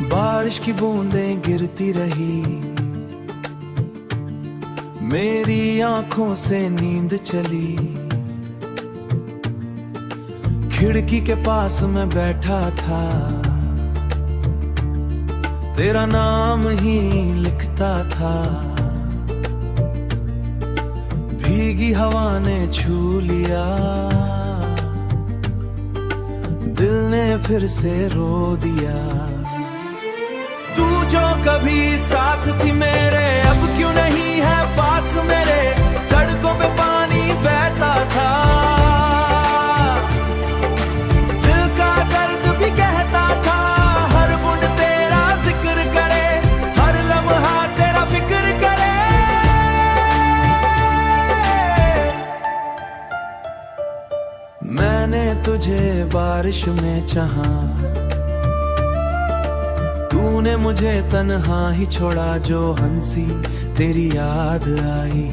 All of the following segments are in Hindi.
बारिश की बूंदें गिरती रही, मेरी आंखों से नींद चली। खिड़की के पास मैं बैठा था, तेरा नाम ही लिखता था। भीगी हवा ने छू लिया, दिल ने फिर से रो दिया। तू जो कभी साथ थी मेरे, अब क्यों नहीं है पास मेरे। सड़कों पे पानी बहता था, दिल का दर्द भी कहता था। हर बूंद तेरा जिक्र करे, हर लम्हा तेरा फिक्र करे। मैंने तुझे बारिश में चाहा, तूने मुझे तन्हा ही छोड़ा। जो हंसी तेरी याद आई,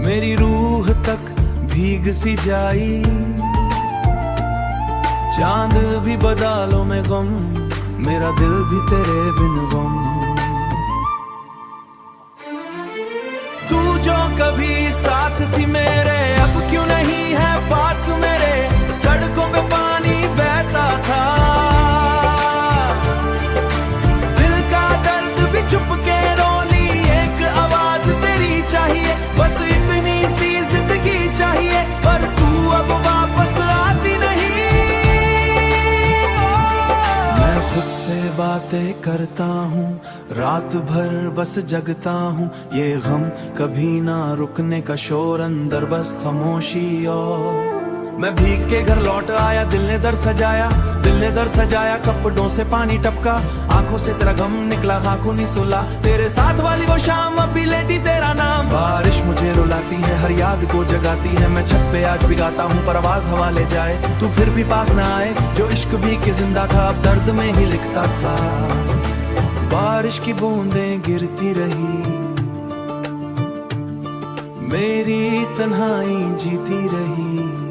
मेरी रूह तक भीग सी जाई। चांद भी बादलों में गम, मेरा दिल भी तेरे बिन गम। तू जो कभी साथ थी मेरे, अब क्यों नहीं है पास मेरे। सड़कों पे पानी बहता था, दिल का दर्द भी चुप के रो ली। एक आवाज तेरी चाहिए, बस इतनी सी जिंदगी चाहिए। पर तू अब वापस आती नहीं। मैं खुद से बातें करता हूँ, रात भर बस जगता हूँ। ये गम कभी ना रुकने का शोर, अंदर बस खामोशी। और मैं भीग के घर लौट आया, दिल ने दर सजाया, दिल ने दर सजाया। कपड़ों से पानी टपका, आंखों से तेरा गम निकला, आंखों नहीं सुला। तेरे साथ वाली वो शाम, अब भी लेटी तेरा नाम। बारिश मुझे रुलाती है, हर याद को जगाती है। मैं छत पे आज भी गाता हूँ, पर आवाज हवा ले जाए। तू फिर भी पास ना आए, जो इश्क भी के जिंदा था, अब दर्द में ही लिखता था। बारिश की बूंदें गिरती रही, मेरी तन्हाई जीती रही।